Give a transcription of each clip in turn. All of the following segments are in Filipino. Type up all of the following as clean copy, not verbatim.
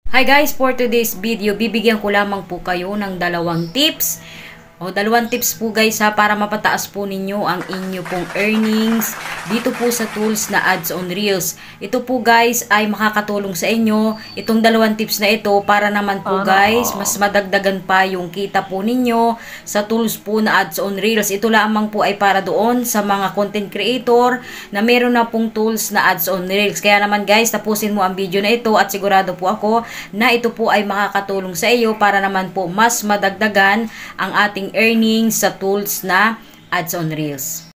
Hi guys, for today's video, bibigyan ko lamang po kayo ng dalawang tips. Dalawang tips po guys para mapataas po ninyo ang inyo pong earnings dito po sa tools na Ads on Reels. Ito po guys ay makakatulong sa inyo. Itong dalawang tips na ito para naman po guys, mas madagdagan pa yung kita po ninyo sa tools po na Ads on Reels. Ito lamang po ay para doon sa mga content creator na meron na pong tools na Ads on Reels. Kaya naman guys, tapusin mo ang video na ito at sigurado po ako na ito po ay makakatulong sa iyo para naman po mas madagdagan ang ating earnings sa tools na Ads on Reels.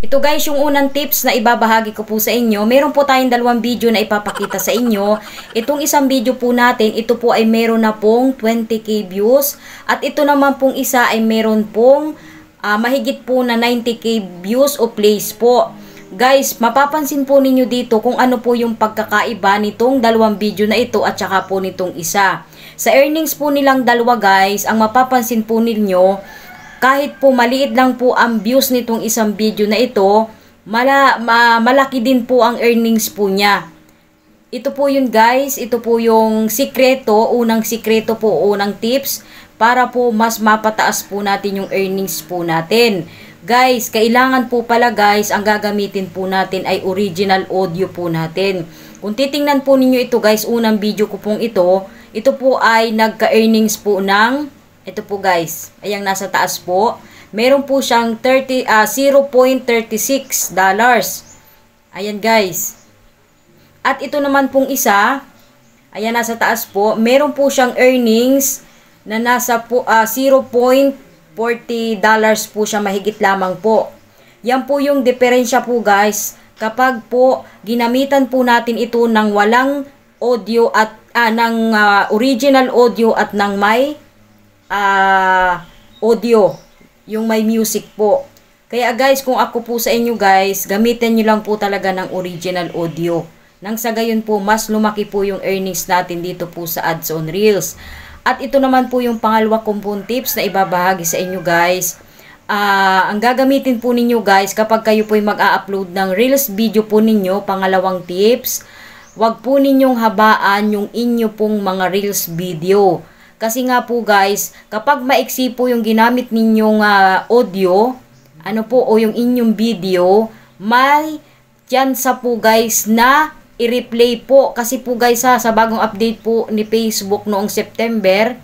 Ito guys, yung unang tips na ibabahagi ko po sa inyo. Meron po tayong dalawang video na ipapakita sa inyo. Itong isang video po natin, ito po ay meron na pong 20k views. At ito naman pong isa ay meron pong mahigit po na 90k views o plays po. Guys, mapapansin po ninyo dito kung ano po yung pagkakaiba nitong dalawang video na ito at saka po nitong isa. Sa earnings po nilang dalawa guys, ang mapapansin po ninyo, kahit po maliit lang po ang views nitong isang video na ito, malaki din po ang earnings po niya. Ito po yun guys, ito po yung sikreto, unang sikreto po, unang tips, para po mas mapataas po natin yung earnings po natin. Guys, kailangan po pala guys, ang gagamitin po natin ay original audio po natin. Kung titingnan po ninyo ito guys, unang video ko pong ito po ay nagka-earnings po ng, ito po guys, ayang nasa taas po, meron po siyang $0.36. Ayan guys. At ito naman pong isa, ayan nasa taas po, meron po siyang earnings na nasa po, $0.40 po siya, mahigit lamang po. Yan po yung diferensya po guys, kapag po ginamitan po natin ito ng walang audio at ng original audio at ng may audio, yung may music po. Kaya guys, kung ako po sa inyo guys, gamitin nyo lang po talaga ng original audio. Nang sa gayon po, mas lumaki po yung earnings natin dito po sa Ads on Reels. At ito naman po yung pangalawa kong pong tips na ibabahagi sa inyo guys. Ang gagamitin po ninyo guys, kapag kayo po mag-a-upload ng Reels video po ninyo, pangalawang tips, wag po ninyong habaan yung inyo pong mga Reels video. Kasi nga po guys, kapag maiksi po yung ginamit ninyong audio, o yung inyong video, may chance po guys na i-replay po. Kasi po guys sa bagong update po ni Facebook noong September,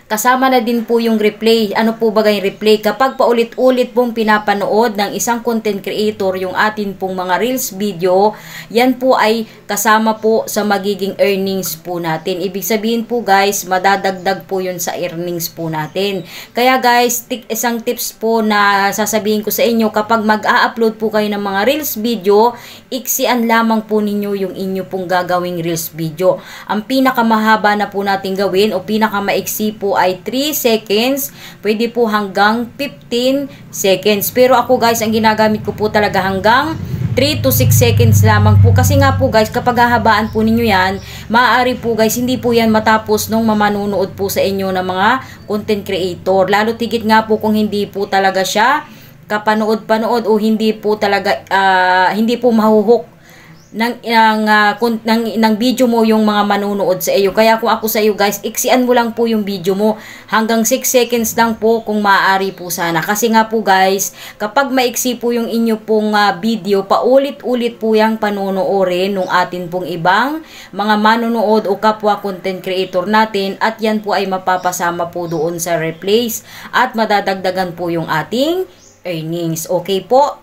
kasama na din po yung replay. Ano po ba yung replay? Kapag paulit-ulit pong pinapanood ng isang content creator yung atin pong mga Reels video, yan po ay kasama po sa magiging earnings po natin. Ibig sabihin po guys, madadagdag po yun sa earnings po natin. Kaya guys, isang tips po na sasabihin ko sa inyo, kapag mag-a-upload po kayo ng mga Reels video, iksian lamang po ninyo yung inyo pong gagawing Reels video. Ang pinakamahaba na po natin gawin o pinakamaiksi po ay 3 seconds, pwede po hanggang 15 seconds. Pero ako guys, ang ginagamit ko po talaga hanggang 3 to 6 seconds lamang po. Kasi nga po guys, kapag hahabaan po ninyo yan, maaari po guys, hindi po yan matapos nung mamanunood po sa inyo ng mga content creator. Lalo tigit nga po kung hindi po talaga siya kapanood-panood o hindi po talaga, hindi po mahuhook ng video mo yung mga manunood sa iyo. Kaya kung ako sa iyo guys, iksian mo lang po yung video mo hanggang 6 seconds lang po kung maaari po sana. Kasi nga po guys, kapag maiksi po yung inyo pong video, paulit-ulit po yung panonoorin ng atin pong ibang mga manunood o kapwa content creator natin, at yan po ay mapapasama po doon sa replays at madadagdagan po yung ating earnings. Okay po?